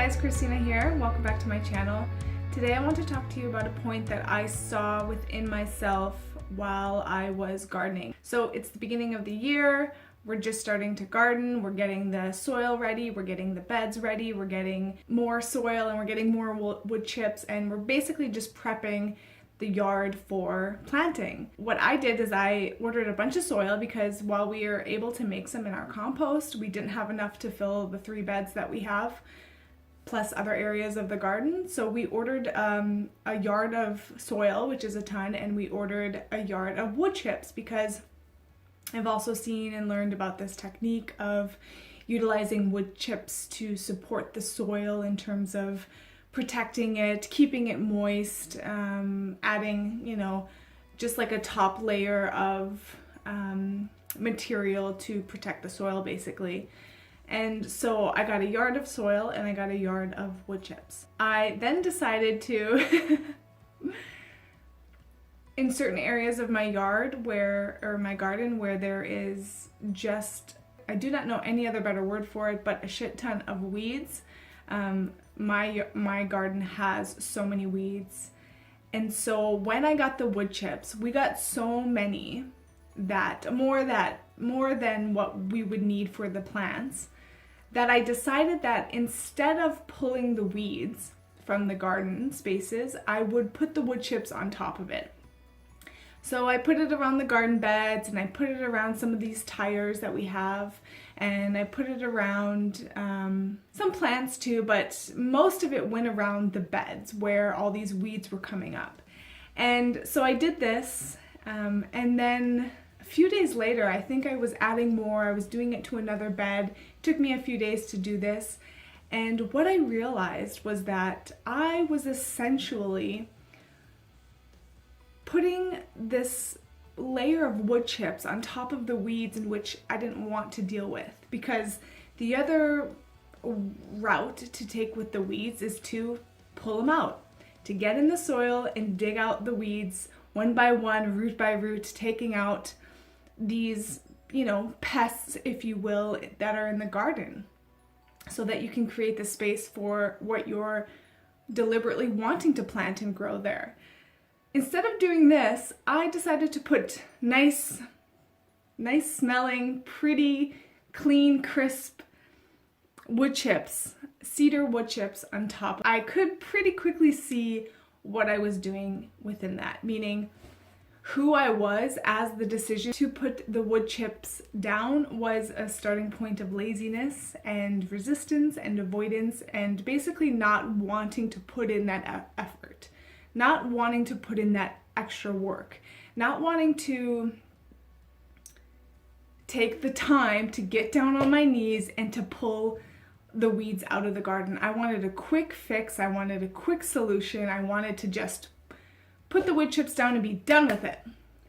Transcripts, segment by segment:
guys, Christina here. Welcome back to my channel. Today I want to talk to you about a point that I saw within myself while I was gardening. So it's the beginning of the year, we're just starting to garden, we're getting the soil ready, we're getting the beds ready, we're getting more soil and we're getting more wood chips, and we're basically just prepping the yard for planting. What I did is I ordered a bunch of soil because while we are able to make some in our compost, we didn't have enough to fill the 3 beds that we have, plus other areas of the garden. So we ordered a yard of soil, which is a ton, and we ordered a yard of wood chips because I've also seen and learned about this technique of utilizing wood chips to support the soil in terms of protecting it, keeping it moist, adding, just like a top layer of material to protect the soil basically. And so I got a yard of soil and I got a yard of wood chips. I then decided to, in certain areas of my yard or my garden where there is just, I do not know any other better word for it, but a shit ton of weeds. My garden has so many weeds. And so when I got the wood chips, we got so many that more than what we would need for the plants, that I decided that instead of pulling the weeds from the garden spaces, I would put the wood chips on top of it. So I put it around the garden beds, and I put it around some of these tires that we have, and I put it around some plants too, but most of it went around the beds where all these weeds were coming up. And so I did this, and then a few days later, I think I was adding more. I was doing it to another bed. It took me a few days to do this. And what I realized was that I was essentially putting this layer of wood chips on top of the weeds in which I didn't want to deal with, because the other route to take with the weeds is to pull them out, to get in the soil and dig out the weeds one by one, root by root, taking out these, pests, if you will, that are in the garden, so that you can create the space for what you're deliberately wanting to plant and grow there. Instead of doing this, I decided to put nice smelling, pretty, clean, crisp wood chips, cedar wood chips on top. I could pretty quickly see what I was doing within that, meaning who I was as the decision to put the wood chips down was a starting point of laziness and resistance and avoidance, and basically not wanting to put in that effort, not wanting to put in that extra work, not wanting to take the time to get down on my knees and to pull the weeds out of the garden. I wanted a quick fix. I wanted a quick solution. I wanted to just put the wood chips down and be done with it.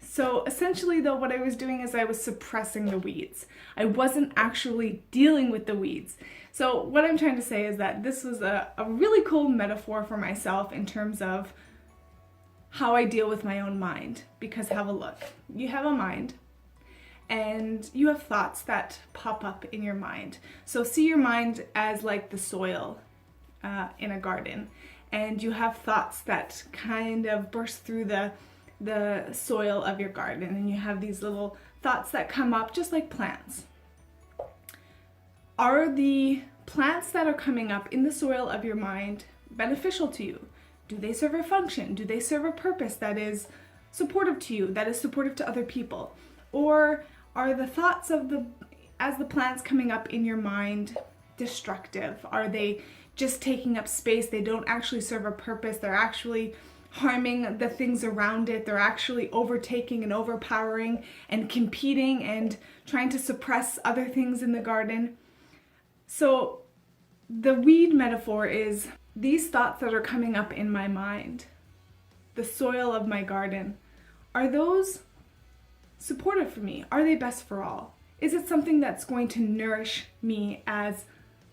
So essentially though, what I was doing is I was suppressing the weeds. I wasn't actually dealing with the weeds. So what I'm trying to say is that this was a really cool metaphor for myself in terms of how I deal with my own mind. Because have a look. You have a mind and you have thoughts that pop up in your mind. So see your mind as like the soil in a garden. And you have thoughts that kind of burst through the soil of your garden, and you have these little thoughts that come up just like plants. Are the plants that are coming up in the soil of your mind beneficial to you? Do they serve a function? Do they serve a purpose that is supportive to you, that is supportive to other people? Or are the thoughts as the plants coming up in your mind destructive? Are they just taking up space? They don't actually serve a purpose. They're actually harming the things around it. They're actually overtaking and overpowering and competing and trying to suppress other things in the garden. So the weed metaphor is these thoughts that are coming up in my mind, the soil of my garden. Are those supportive for me? Are they best for all? Is it something that's going to nourish me as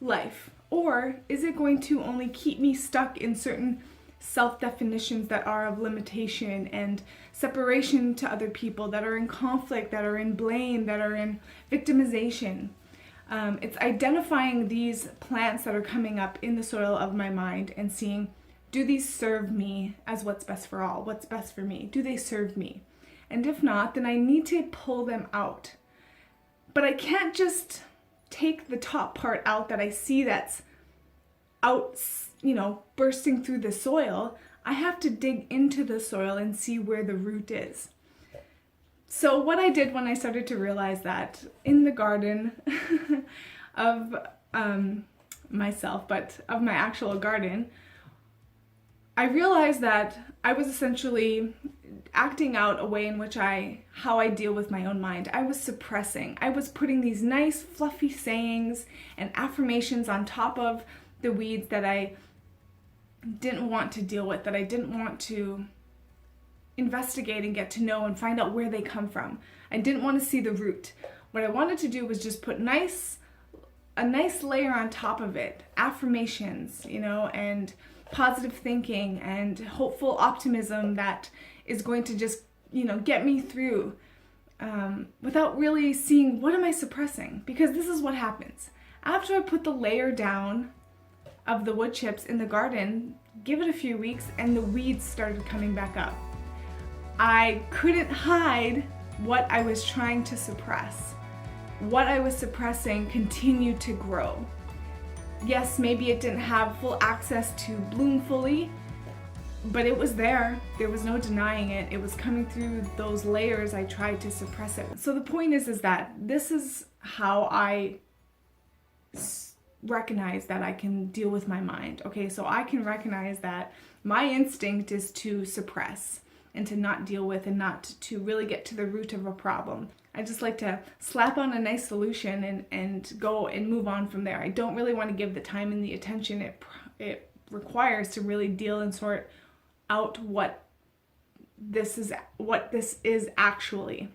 life? Or is it going to only keep me stuck in certain self-definitions that are of limitation and separation to other people, that are in conflict, that are in blame, that are in victimization? It's identifying these plants that are coming up in the soil of my mind and seeing, do these serve me as what's best for all? What's best for me? Do they serve me? And if not, then I need to pull them out. But I can't just take the top part out that I see that's out, bursting through the soil. I have to dig into the soil and see where the root is. So what I did when I started to realize that in the garden of myself, but of my actual garden, I realized that I was essentially acting out a way in which how I deal with my own mind. I was suppressing. I was putting these nice fluffy sayings and affirmations on top of the weeds that I didn't want to deal with, that I didn't want to investigate and get to know and find out where they come from. I didn't want to see the root. What I wanted to do was just put a nice layer on top of it, affirmations, and positive thinking and hopeful optimism that is going to just, get me through without really seeing what am I suppressing. Because this is what happens. After I put the layer down of the wood chips in the garden, give it a few weeks and the weeds started coming back up. I couldn't hide what I was trying to suppress. What I was suppressing continued to grow. Yes, maybe it didn't have full access to bloom fully, but it was there. There was no denying it. It was coming through those layers I tried to suppress it. So the point is that this is how I recognize that I can deal with my mind. Okay, so I can recognize that my instinct is to suppress and to not deal with and not to really get to the root of a problem. I just like to slap on a nice solution and go and move on from there. I don't really want to give the time and the attention it requires to really deal and sort out what this is actually.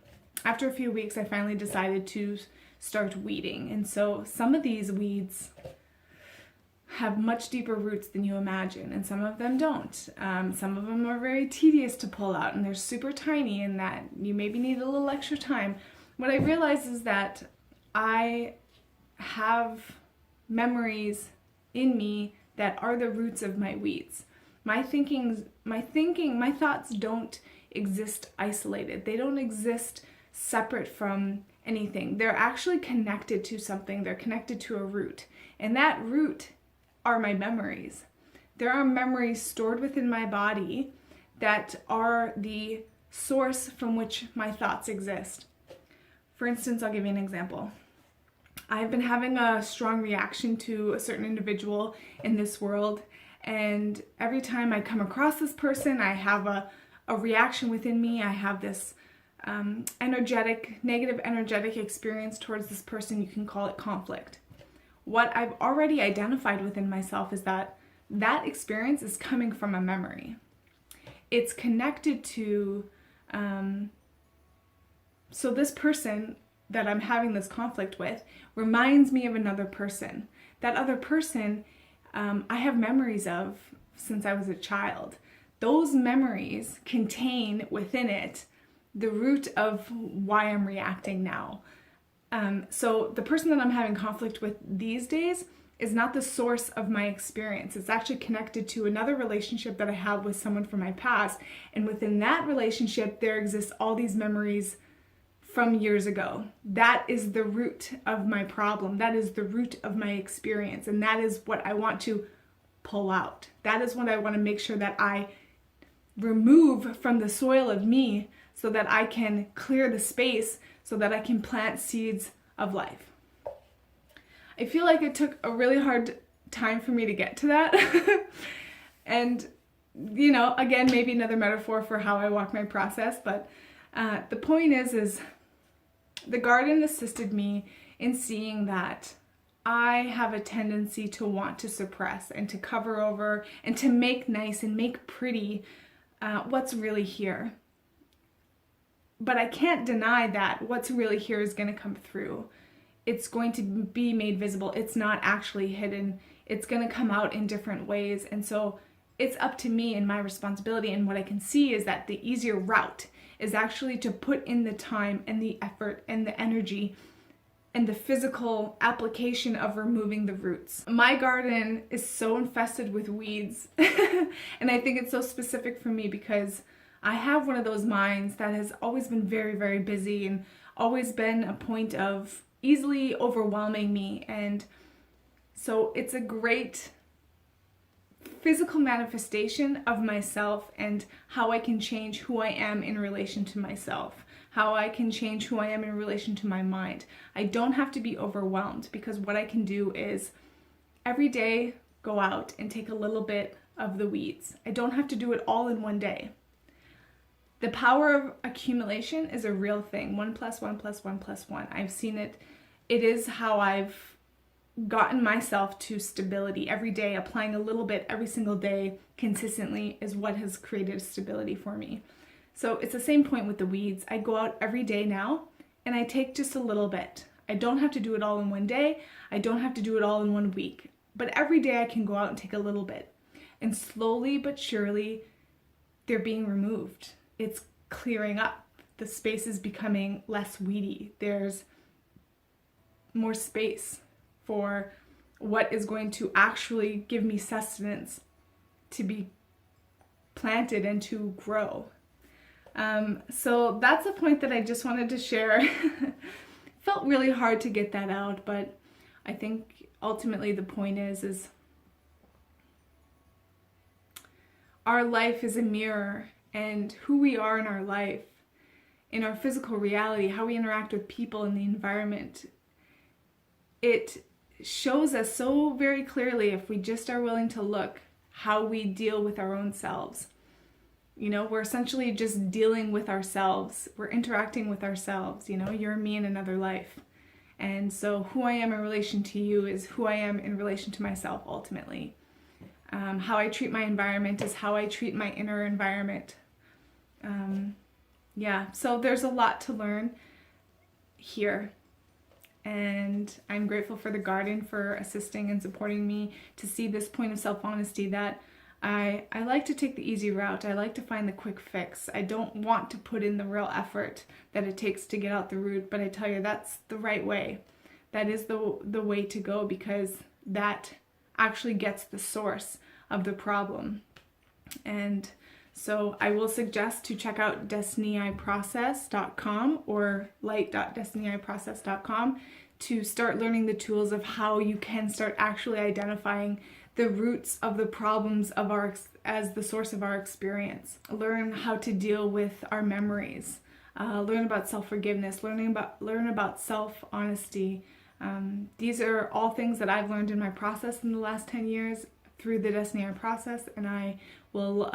After a few weeks, I finally decided to start weeding. And so some of these weeds have much deeper roots than you imagine, and some of them don't. Some of them are very tedious to pull out, and they're super tiny in that you maybe need a little extra time. What I realized is that I have memories in me that are the roots of my weeds. My thoughts don't exist isolated. They don't exist separate from anything. They're actually connected to something. They're connected to a root, and that root are my memories. There are memories stored within my body that are the source from which my thoughts exist. For instance, I'll give you an example. I've been having a strong reaction to a certain individual in this world, and every time I come across this person, I have a reaction within me. I have this negative energetic experience towards this person. You can call it conflict. What I've already identified within myself is that experience is coming from a memory. It's connected to, so this person that I'm having this conflict with reminds me of another person. That other person I have memories of since I was a child. Those memories contain within it the root of why I'm reacting now. So the person that I'm having conflict with these days is not the source of my experience. It's actually connected to another relationship that I have with someone from my past. And within that relationship, there exists all these memories from years ago. That is the root of my problem. That is the root of my experience. And that is what I want to pull out. That is what I want to make sure that I remove from the soil of me so that I can clear the space so that I can plant seeds of life. I feel like it took a really hard time for me to get to that. And, again, maybe another metaphor for how I walk my process. But the point is the garden assisted me in seeing that I have a tendency to want to suppress and to cover over and to make nice and make pretty what's really here. But I can't deny that what's really here is going to come through. It's going to be made visible. It's not actually hidden. It's going to come out in different ways. And so it's up to me and my responsibility. And what I can see is that the easier route is actually to put in the time and the effort and the energy and the physical application of removing the roots. My garden is so infested with weeds and I think it's so specific for me because I have one of those minds that has always been very, very busy and always been a point of easily overwhelming me. And so it's a great physical manifestation of myself and how I can change who I am in relation to myself, how I can change who I am in relation to my mind. I don't have to be overwhelmed because what I can do is every day go out and take a little bit of the weeds. I don't have to do it all in one day. The power of accumulation is a real thing. 1 + 1 + 1 + 1. I've seen it. It is how I've gotten myself to stability. Every day, applying a little bit every single day consistently is what has created stability for me. So it's the same point with the weeds. I go out every day now and I take just a little bit. I don't have to do it all in one day. I don't have to do it all in 1 week. But every day I can go out and take a little bit. And slowly but surely, they're being removed. It's clearing up. The space is becoming less weedy. There's more space for what is going to actually give me sustenance to be planted and to grow. So that's a point that I just wanted to share. Felt really hard to get that out, but I think ultimately the point is our life is a mirror, and who we are in our life, in our physical reality, how we interact with people in the environment, it shows us so very clearly, if we just are willing to look, how we deal with our own selves. You know, we're essentially just dealing with ourselves. We're interacting with ourselves. You know, you're me in another life. And so who I am in relation to you is who I am in relation to myself ultimately. How I treat my environment is how I treat my inner environment. Yeah, so there's a lot to learn here. And I'm grateful for the garden for assisting and supporting me to see this point of self-honesty that I like to take the easy route. I like to find the quick fix. I don't want to put in the real effort that it takes to get out the root, but I tell you, that's the right way. That is the way to go, because that actually gets the source of the problem. And so I will suggest to check out destinyiprocess.com or light.destinyiprocess.com to start learning the tools of how you can start actually identifying the roots of the problems of as the source of our experience. Learn how to deal with our memories. Learn about self-forgiveness. Learn about self-honesty. These are all things that I've learned in my process in the last 10 years through the Destiny I process, and I will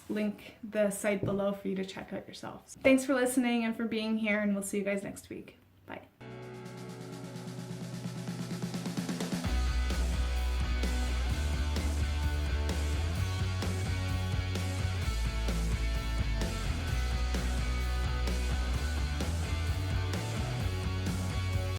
link the site below for you to check out yourselves. Thanks for listening and for being here, and we'll see you guys next week.